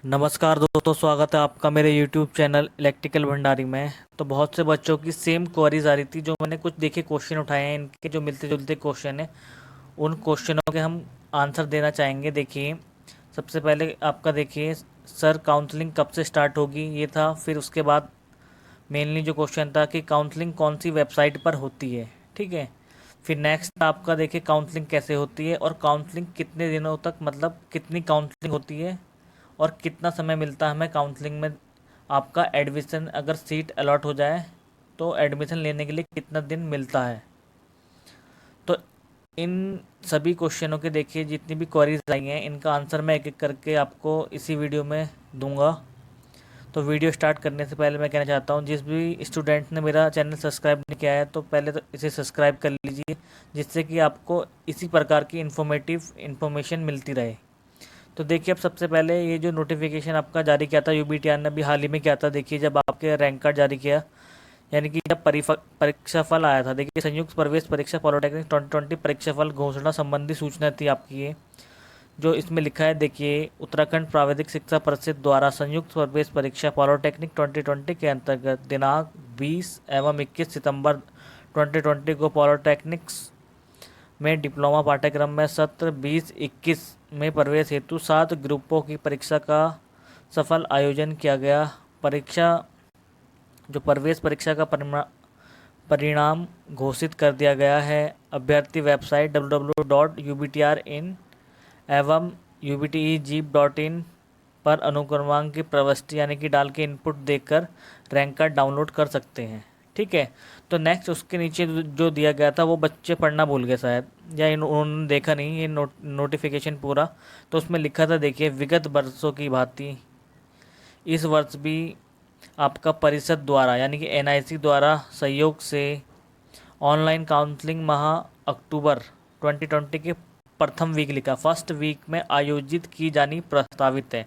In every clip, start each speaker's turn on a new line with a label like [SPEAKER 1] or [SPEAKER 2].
[SPEAKER 1] नमस्कार दोस्तों, स्वागत है आपका मेरे YouTube चैनल इलेक्ट्रिकल भंडारी में। तो बहुत से बच्चों की सेम क्वेरीज आ रही थी, जो मैंने कुछ देखे क्वेश्चन उठाए हैं, इनके जो मिलते जुलते क्वेश्चन हैं उन क्वेश्चनों के हम आंसर देना चाहेंगे। देखिए, सबसे पहले आपका देखिए, सर काउंसलिंग कब से स्टार्ट होगी, ये था। फिर उसके बाद मेनली जो क्वेश्चन था कि काउंसलिंग कौन सी वेबसाइट पर होती है, ठीक है। फिर नेक्स्ट आपका देखिए, काउंसलिंग कैसे होती है और काउंसलिंग कितने दिनों तक, मतलब कितनी काउंसलिंग होती है और कितना समय मिलता है हमें काउंसलिंग में। आपका एडमिशन अगर सीट अलॉट हो जाए तो एडमिशन लेने के लिए कितना दिन मिलता है। तो इन सभी क्वेश्चनों के देखिए, जितनी भी क्वेरीज आई हैं इनका आंसर मैं एक एक करके आपको इसी वीडियो में दूंगा। तो वीडियो स्टार्ट करने से पहले मैं कहना चाहता हूँ, जिस भी स्टूडेंट ने मेरा चैनल सब्सक्राइब नहीं किया है तो पहले तो इसे सब्सक्राइब कर लीजिए, जिससे कि आपको इसी प्रकार की इन्फॉर्मेशन मिलती रहे। तो देखिए, अब सबसे पहले ये जो नोटिफिकेशन आपका जारी किया था यूबीटीआर ने, अभी हाल ही में किया था। देखिए, जब आपके रैंक कार्ड जारी किया, यानी कि जब परीक्षा फल आया था, देखिए संयुक्त प्रवेश परीक्षा पॉलिटेक्निक 2020 परीक्षा फल घोषणा संबंधी सूचना थी आपकी ये, जो इसमें लिखा है। देखिए, उत्तराखंड प्राविधिक शिक्षा परिषद द्वारा संयुक्त प्रवेश परीक्षा पॉलिटेक्निक 2020 के अंतर्गत दिनांक 20 एवं 21 सितंबर 2020 को पॉलिटेक्निक्स में डिप्लोमा पाठ्यक्रम में सत्र 20-21 में प्रवेश हेतु 7 ग्रुपों की परीक्षा का सफल आयोजन किया गया। परीक्षा जो प्रवेश परीक्षा का परिणाम घोषित कर दिया गया है। अभ्यर्थी वेबसाइट www.ubtrin एवं ubtegip.in पर अनुक्रमांक की प्रविष्टि यानी कि डाल के इनपुट देकर रैंक कार्ड डाउनलोड कर सकते हैं, ठीक है। तो नेक्स्ट उसके नीचे जो दिया गया था वो बच्चे पढ़ना भूल गए शायद, या उन्होंने देखा नहीं ये नोटिफिकेशन पूरा। तो उसमें लिखा था, देखिए, विगत वर्षों की भांति इस वर्ष भी आपका परिषद द्वारा यानी कि एनआईसी द्वारा सहयोग से ऑनलाइन काउंसलिंग माह अक्टूबर 2020 के प्रथम वीक, लिखा फर्स्ट वीक में आयोजित की जानी प्रस्तावित है।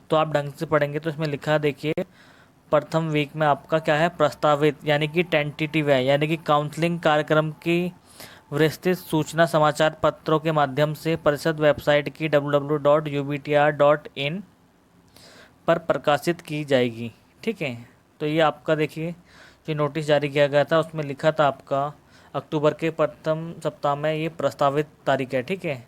[SPEAKER 1] तो आप ढंग से पढ़ेंगे तो इसमें लिखा, देखिए, प्रथम वीक में आपका क्या है, प्रस्तावित, यानी कि टेंटेटिव है, यानी कि काउंसलिंग कार्यक्रम की विस्तृत सूचना समाचार पत्रों के माध्यम से परिषद वेबसाइट की www.ubtr.in पर प्रकाशित की जाएगी, ठीक है। तो ये आपका देखिए, जो नोटिस जारी किया गया था उसमें लिखा था आपका अक्टूबर के प्रथम सप्ताह में ये प्रस्तावित तारीख है, ठीक है।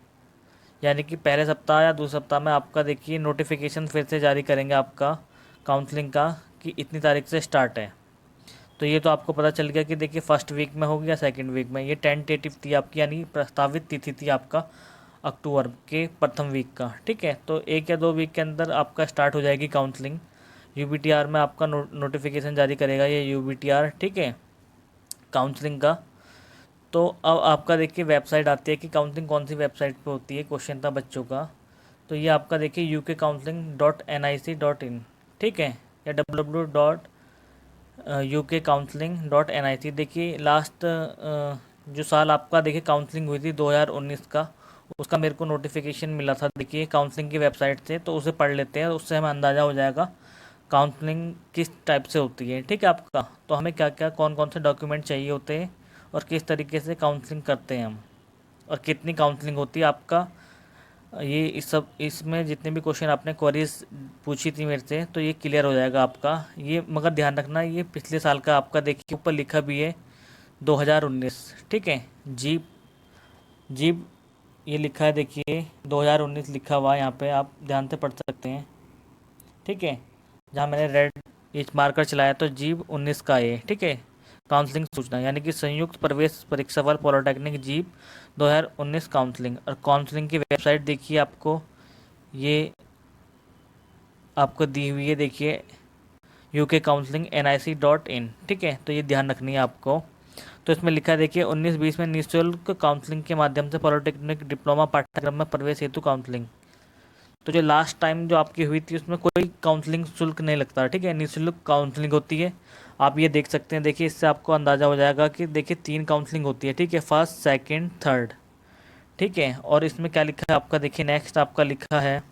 [SPEAKER 1] यानी कि पहले सप्ताह या दूसरे सप्ताह में आपका देखिए नोटिफिकेशन फिर से जारी करेंगे आपका काउंसलिंग का, कि इतनी तारीख से स्टार्ट है। तो ये तो आपको पता चल गया कि देखिए फर्स्ट वीक में होगी या सेकंड वीक में। ये टेंटेटिव थी आपकी, यानी प्रस्तावित तिथि थी आपका अक्टूबर के प्रथम वीक का, ठीक है। तो 1 या 2 वीक के अंदर आपका स्टार्ट हो जाएगी काउंसलिंग। यूबीटीआर में आपका नोटिफिकेशन जारी करेगा ये यूबीटीआर, ठीक है, काउंसलिंग का। तो अब आपका देखिए वेबसाइट आती है कि काउंसलिंग कौन सी वेबसाइट पे होती है, क्वेश्चन था बच्चों का। तो ये आपका देखिए UK counseling.nic.in, ठीक है, या www.ukcounseling.nic। देखिए लास्ट जो साल आपका देखिए काउंसलिंग हुई थी 2019 का, उसका मेरे को नोटिफिकेशन मिला था देखिए काउंसलिंग की वेबसाइट से। तो उसे पढ़ लेते हैं, उससे हमें अंदाज़ा हो जाएगा काउंसलिंग किस टाइप से होती है, ठीक है आपका। तो हमें क्या क्या कौन कौन से डॉक्यूमेंट चाहिए होते हैं और किस तरीके से काउंसलिंग करते हैं हम, और कितनी काउंसलिंग होती है आपका। ये इस सब इसमें जितने भी क्वेश्चन आपने क्वेरीज पूछी थी मेरे से, तो ये क्लियर हो जाएगा आपका। ये मगर ध्यान रखना, ये पिछले साल का आपका देखिए ऊपर लिखा भी है 2019, ठीक है। जीप जीप ये लिखा है, देखिए 2019 लिखा हुआ है यहाँ पे, आप ध्यान से पढ़ सकते हैं, ठीक है। जहाँ मैंने रेड ये मार्कर चलाया तो जीप 19 का ये, ठीक है। काउंसलिंग सूचना यानी कि संयुक्त प्रवेश परीक्षा फल पॉलिटेक्निक जीप 2019 काउंसलिंग। और काउंसलिंग की वेबसाइट देखिए आपको, ये आपको दी हुई है, देखिए UK counseling.nic.in, ठीक है। तो ये ध्यान रखनी है आपको। तो इसमें लिखा है, देखिए 19-20 में निःशुल्क काउंसलिंग के माध्यम से पॉलिटेक्निक डिप्लोमा पाठ्यक्रम में प्रवेश हेतु काउंसलिंग। तो जो लास्ट टाइम जो आपकी हुई थी उसमें कोई काउंसलिंग शुल्क नहीं लगता, ठीक है, निःशुल्क काउंसलिंग होती है। आप ये देख सकते हैं, देखिए इससे आपको अंदाज़ा हो जाएगा कि देखिए 3 काउंसलिंग होती है, ठीक है, फर्स्ट सेकंड थर्ड, ठीक है। और इसमें क्या लिखा है आपका, देखिए नेक्स्ट आपका लिखा है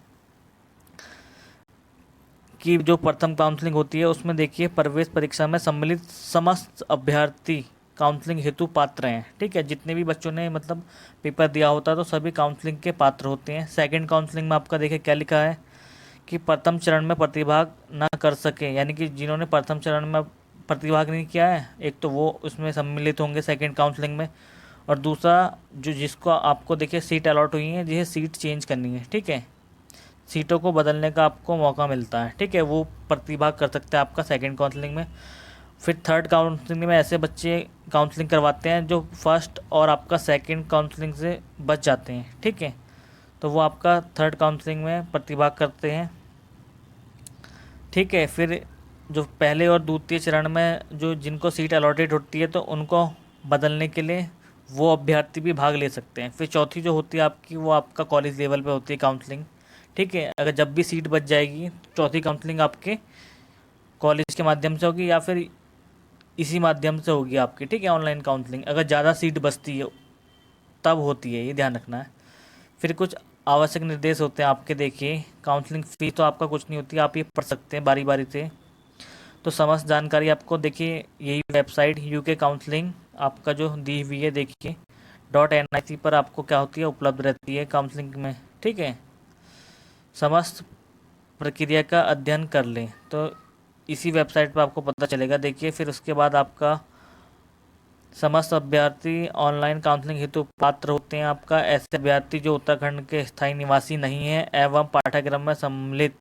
[SPEAKER 1] कि जो प्रथम काउंसलिंग होती है उसमें देखिए प्रवेश परीक्षा में सम्मिलित समस्त अभ्यर्थी काउंसलिंग हेतु पात्र हैं, ठीक है। जितने भी बच्चों ने मतलब पेपर दिया होता है तो सभी काउंसलिंग के पात्र होते हैं। सेकंड काउंसलिंग में आपका देखिए क्या लिखा है कि प्रथम चरण में प्रतिभाग ना कर सके, यानी कि जिन्होंने प्रथम चरण में प्रतिभाग नहीं किया है, एक तो वो उसमें सम्मिलित होंगे सेकंड काउंसलिंग में, और दूसरा जो जिसको आपको देखिए सीट अलॉट हुई है, जिसे सीट चेंज करनी है, ठीक है, सीटों को बदलने का आपको मौका मिलता है, ठीक है, वो प्रतिभाग कर सकते हैं आपका सेकंड काउंसलिंग में। फिर थर्ड काउंसलिंग में ऐसे बच्चे काउंसलिंग करवाते हैं जो फर्स्ट और आपका सेकंड काउंसलिंग से बच जाते हैं, ठीक है, तो वो आपका थर्ड काउंसलिंग में प्रतिभाग करते हैं, ठीक है। फिर जो पहले और द्वितीय चरण में जो जिनको सीट अलॉटेड होती है तो उनको बदलने के लिए वो अभ्यर्थी भी भाग ले सकते हैं। फिर चौथी जो होती है आपकी, वो आपका कॉलेज लेवल पे होती है काउंसलिंग, ठीक है, अगर जब भी सीट बच जाएगी चौथी काउंसलिंग आपके कॉलेज के माध्यम से होगी या फिर इसी माध्यम से होगी आपकी, ठीक है, ऑनलाइन काउंसलिंग अगर ज़्यादा सीट बचती है तब होती है, ये ध्यान रखना है। फिर कुछ आवश्यक निर्देश होते हैं आपके, देखिए काउंसलिंग फ़ीस तो आपका कुछ नहीं होती, आप ये पढ़ सकते हैं बारी बारी से। तो समस्त जानकारी आपको देखिए यही वेबसाइट यूके काउंसलिंग आपका जो दी हुई है, देखिए .nic पर आपको क्या होती है उपलब्ध रहती है काउंसलिंग में, ठीक है। समस्त प्रक्रिया का अध्ययन कर लें तो इसी वेबसाइट पर आपको पता चलेगा। देखिए फिर उसके बाद आपका समस्त अभ्यर्थी ऑनलाइन काउंसलिंग हेतु पात्र होते हैं। आपका ऐसे अभ्यर्थी जो उत्तराखंड के स्थायी निवासी नहीं है एवं पाठ्यक्रम में सम्मिलित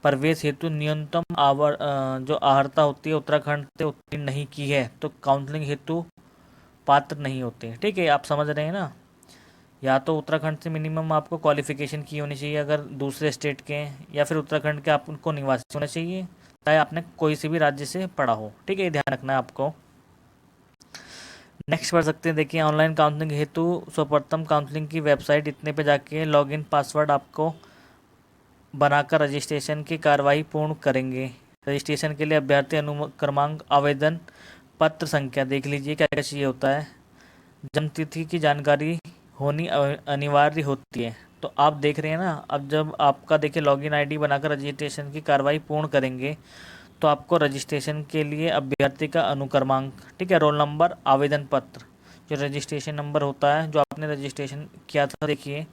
[SPEAKER 1] प्रवेश हेतु न्यूनतम जो अर्हता होती है उत्तराखंड से उत्तीर्ण नहीं की है तो काउंसलिंग हेतु पात्र नहीं होते, ठीक है, आप समझ रहे हैं ना। या तो उत्तराखंड से मिनिमम आपको क्वालिफिकेशन की होनी चाहिए अगर दूसरे स्टेट के हैं, या फिर उत्तराखंड के आपको निवासी होना चाहिए, चाहे आपने कोई से भी राज्य से पढ़ा हो, ठीक है, ये ध्यान रखना है आपको। नेक्स्ट पढ़ सकते हैं, देखिए ऑनलाइन काउंसलिंग हेतु सर्वप्रथम काउंसलिंग की वेबसाइट इतने पे जाके लॉगिन पासवर्ड आपको बनाकर रजिस्ट्रेशन की कार्रवाई पूर्ण करेंगे। रजिस्ट्रेशन के लिए अभ्यर्थी अनुमति क्रमांक, आवेदन पत्र संख्या देख लीजिए क्या क्या चाहिए होता है, जन्म तिथि की जानकारी होनी अनिवार्य होती है। तो आप देख रहे हैं ना, अब जब आपका देखिए लॉगिन आईडी बनाकर रजिस्ट्रेशन की कार्रवाई पूर्ण करेंगे तो आपको रजिस्ट्रेशन के लिए अभ्यर्थी का अनुक्रमांक, ठीक है, रोल नंबर, आवेदन पत्र, जो रजिस्ट्रेशन नंबर होता है जो आपने रजिस्ट्रेशन किया था, देखिए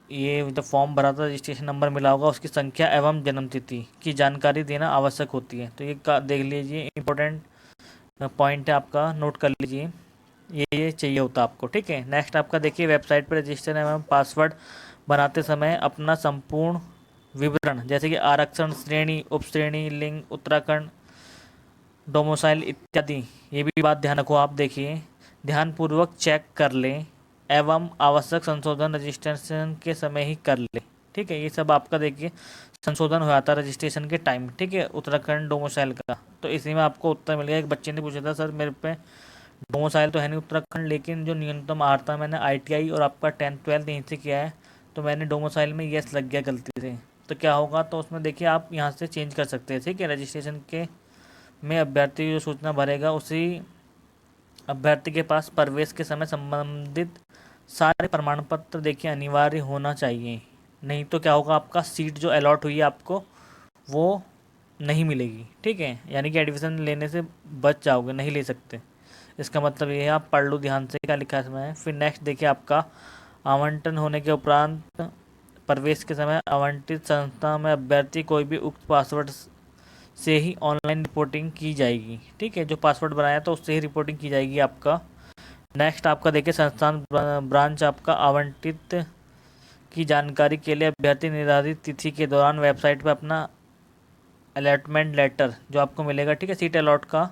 [SPEAKER 1] ये जब फॉर्म भरा था रजिस्ट्रेशन नंबर मिला होगा, उसकी संख्या एवं जन्म तिथि की जानकारी देना आवश्यक होती है। तो ये देख लीजिए इंपॉर्टेंट पॉइंट है आपका, नोट कर लीजिए, ये चाहिए होता है आपको, ठीक है। नेक्स्ट आपका देखिए वेबसाइट पर रजिस्टर एवं पासवर्ड बनाते समय अपना संपूर्ण विवरण जैसे कि आरक्षण, श्रेणी, उपश्रेणी, लिंग, उत्तराखंड, डोमिसाइल इत्यादि, ये भी बात ध्यान रखो आप, देखिए ध्यानपूर्वक चेक कर लें एवं आवश्यक संशोधन रजिस्ट्रेशन के समय ही कर ले, ठीक है, ये सब आपका देखिए संशोधन हो जाता है रजिस्ट्रेशन के टाइम, ठीक है, उत्तराखंड डोमिसाइल का। तो इसी में आपको उत्तर मिल गया। एक बच्चे ने पूछा था सर मेरे पे डोमिसाइल तो है नहीं उत्तराखंड, लेकिन जो न्यूनतम आता मैंने ITI और आपका 10th-12th यहीं से किया है, तो मैंने डोमिसाइल में यस लग गया गलती से, तो क्या होगा, तो उसमें देखिए आप यहाँ से चेंज कर सकते हैं, ठीक है। रजिस्ट्रेशन के में अभ्यर्थी जो सूचना भरेगा उसी अभ्यर्थी के पास प्रवेश के समय संबंधित सारे प्रमाण पत्र देखिए अनिवार्य होना चाहिए, नहीं तो क्या होगा, आपका सीट जो अलॉट हुई है आपको वो नहीं मिलेगी, ठीक है, यानी कि एडमिशन लेने से बच जाओगे, नहीं ले सकते। इसका मतलब ये है, आप पढ़ लो ध्यान से क्या लिखा है इसमें। फिर नेक्स्ट देखिए आपका आवंटन होने के उपरांत प्रवेश के समय आवंटित संस्था में अभ्यर्थी कोई भी उक्त पासवर्ड से ही ऑनलाइन रिपोर्टिंग की जाएगी, ठीक है, जो पासवर्ड बनाया तो उससे ही रिपोर्टिंग की जाएगी आपका। नेक्स्ट आपका देखिए संस्थान ब्रांच आपका आवंटित की जानकारी के लिए अभ्यर्थी निर्धारित तिथि के दौरान वेबसाइट पर अपना अलॉटमेंट लेटर जो आपको मिलेगा, ठीक है, सीट अलॉट का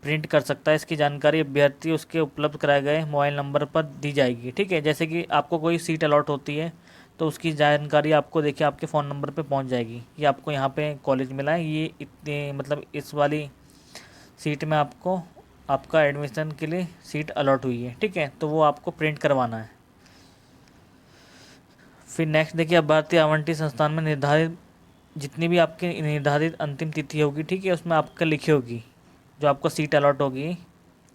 [SPEAKER 1] प्रिंट कर सकता है। इसकी जानकारी अभ्यर्थी उसके उपलब्ध कराए गए मोबाइल नंबर पर दी जाएगी, ठीक है, जैसे कि आपको कोई सीट अलॉट होती है तो उसकी जानकारी आपको देखिए आपके फ़ोन नंबर पे पहुंच जाएगी, ये आपको यहाँ पे कॉलेज मिला है, ये इतने मतलब इस वाली सीट में आपको आपका एडमिशन के लिए सीट अलॉट हुई है, ठीक है, तो वो आपको प्रिंट करवाना है। फिर नेक्स्ट देखिए अभ्यर्थी आवंटित संस्थान में निर्धारित जितनी भी आपकी निर्धारित अंतिम तिथि होगी, ठीक है, उसमें आपका लिखी होगी जो आपको सीट अलॉट होगी,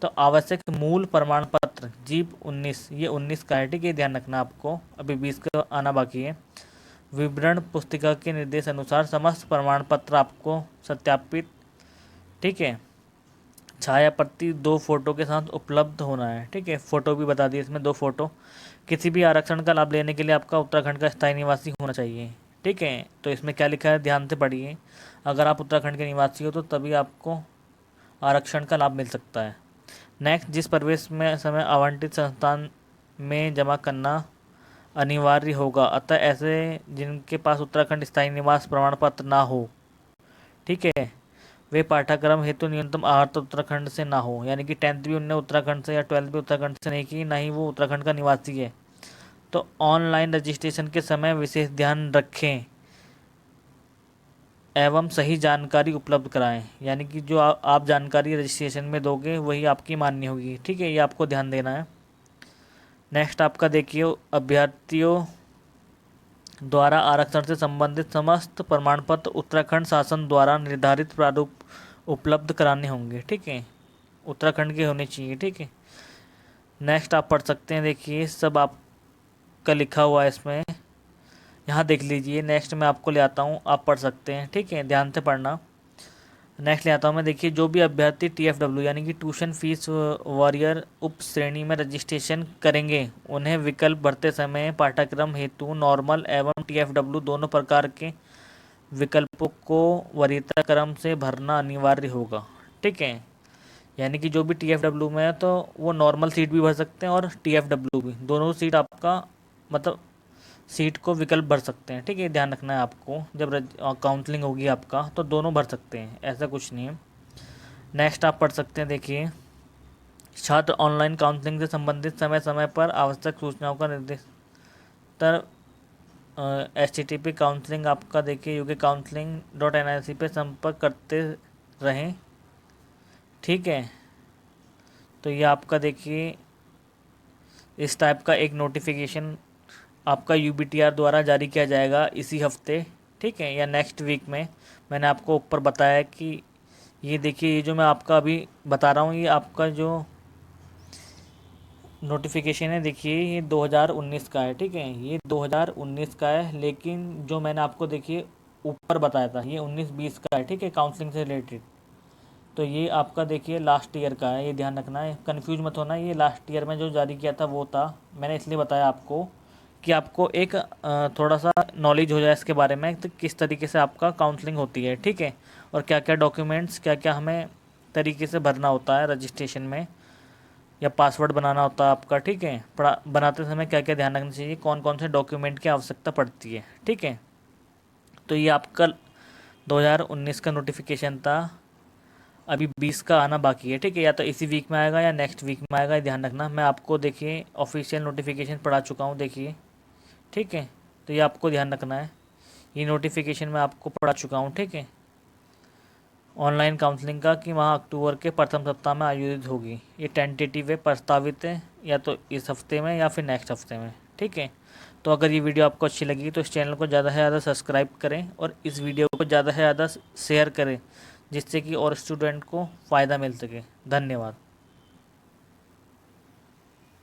[SPEAKER 1] तो आवश्यक मूल प्रमाण पत्र जीप 19, ये 19 का है, ठीक है, ध्यान रखना आपको, अभी 20 का आना बाकी है। विवरण पुस्तिका के निर्देश अनुसार समस्त प्रमाण पत्र आपको सत्यापित, ठीक है, छाया प्रति 2 फोटो के साथ उपलब्ध होना है। ठीक है, फ़ोटो भी बता दिए इसमें 2 फोटो। किसी भी आरक्षण का लाभ लेने के लिए आपका उत्तराखंड का स्थायी निवासी होना चाहिए। ठीक है, तो इसमें क्या लिखा है ध्यान से पढ़िए। अगर आप उत्तराखंड के निवासी हो तो तभी आपको आरक्षण का लाभ मिल सकता है। नेक्स्ट, जिस प्रवेश में समय आवंटित संस्थान में जमा करना अनिवार्य होगा, अतः ऐसे जिनके पास उत्तराखंड स्थायी निवास प्रमाण पत्र ना हो, ठीक है, वे पाठ्यक्रम हेतु न्यूनतम आहर्त उत्तराखंड से ना हो। यानी कि 10th भी उनने उत्तराखंड से या 12th भी उत्तराखंड से नहीं की, ना ही वो उत्तराखंड का निवासी है। तो ऑनलाइन रजिस्ट्रेशन के समय विशेष ध्यान रखें एवं सही जानकारी उपलब्ध कराएं। यानी कि जो आप जानकारी रजिस्ट्रेशन में दोगे वही आपकी मान्य होगी। ठीक है, ये आपको ध्यान देना है। नेक्स्ट आपका देखिए, अभ्यर्थियों द्वारा आरक्षण से संबंधित समस्त प्रमाण पत्र उत्तराखंड शासन द्वारा निर्धारित प्रारूप उपलब्ध कराने होंगे। ठीक है, उत्तराखंड के होने चाहिए। ठीक है, नेक्स्ट आप पढ़ सकते हैं। देखिए सब आपका लिखा हुआ है इसमें, यहाँ देख लीजिए। नेक्स्ट मैं आपको ले आता हूँ, आप पढ़ सकते हैं। ठीक है, ध्यान से पढ़ना। नेक्स्ट ले आता हूँ मैं। देखिए, जो भी अभ्यर्थी TFW यानी कि ट्यूशन फीस वॉरियर उप श्रेणी में रजिस्ट्रेशन करेंगे, उन्हें विकल्प भरते समय पाठ्यक्रम हेतु नॉर्मल एवं TFW दोनों प्रकार के विकल्पों को वरीयता क्रम से भरना अनिवार्य होगा। ठीक है, यानी कि जो भी TFW में है तो वो नॉर्मल सीट भी भर सकते हैं और TFW भी, दोनों सीट आपका मतलब सीट को विकल्प भर सकते हैं। ठीक है, ध्यान रखना है आपको। जब काउंसलिंग होगी आपका तो दोनों भर सकते हैं, ऐसा कुछ नहीं है। नेक्स्ट आप पढ़ सकते हैं। देखिए, छात्र ऑनलाइन काउंसलिंग से संबंधित समय समय पर आवश्यक सूचनाओं का निर्देश तर HTTP काउंसलिंग आपका देखिए UK-counseling.nic पे संपर्क करते रहें। ठीक है, तो ये आपका देखिए इस टाइप का एक नोटिफिकेशन आपका UBTR द्वारा जारी किया जाएगा इसी हफ्ते। ठीक है, या नेक्स्ट वीक में। मैंने आपको ऊपर बताया कि ये देखिए, ये जो मैं आपका अभी बता रहा हूँ, ये आपका जो नोटिफिकेशन है देखिए ये 2019 का है। ठीक है, ये 2019 का है, लेकिन जो मैंने आपको देखिए ऊपर बताया था ये 19-20 का है। ठीक है, काउंसलिंग से रिलेटेड। तो ये आपका देखिए लास्ट ईयर का है, ये ध्यान रखना है, कंफ्यूज मत होना। ये लास्ट ईयर में जो जारी किया था वो था। मैंने इसलिए बताया आपको कि आपको एक थोड़ा सा नॉलेज हो जाए इसके बारे में, तो किस तरीके से आपका काउंसलिंग होती है। ठीक है, और क्या क्या डॉक्यूमेंट्स क्या क्या हमें तरीके से भरना होता है रजिस्ट्रेशन में, या पासवर्ड बनाना होता है आपका। ठीक है, बनाते समय क्या क्या ध्यान रखना चाहिए, कौन कौन से डॉक्यूमेंट की आवश्यकता पड़ती है। ठीक है, तो ये आपका 2019 का नोटिफिकेशन था। अभी 20 का आना बाकी है। ठीक है, या तो इसी वीक में आएगा या नेक्स्ट वीक में आएगा, ये ध्यान रखना। मैं आपको देखिए ऑफिशियल नोटिफिकेशन पढ़ा चुका हूँ, देखिए। ठीक है, तो ये आपको ध्यान रखना है, ये नोटिफिकेशन मैं आपको पढ़ा चुका हूँ। ठीक है, ऑनलाइन काउंसलिंग का कि वहाँ अक्टूबर के प्रथम सप्ताह में आयोजित होगी। ये टेंटेटिव है, प्रस्तावित है, या तो इस हफ्ते में या फिर नेक्स्ट हफ्ते में। ठीक है, तो अगर ये वीडियो आपको अच्छी लगी तो इस चैनल को ज़्यादा से ज़्यादा सब्सक्राइब करें और इस वीडियो को ज़्यादा से ज़्यादा शेयर करें, जिससे कि और स्टूडेंट को फ़ायदा मिल सके। धन्यवाद।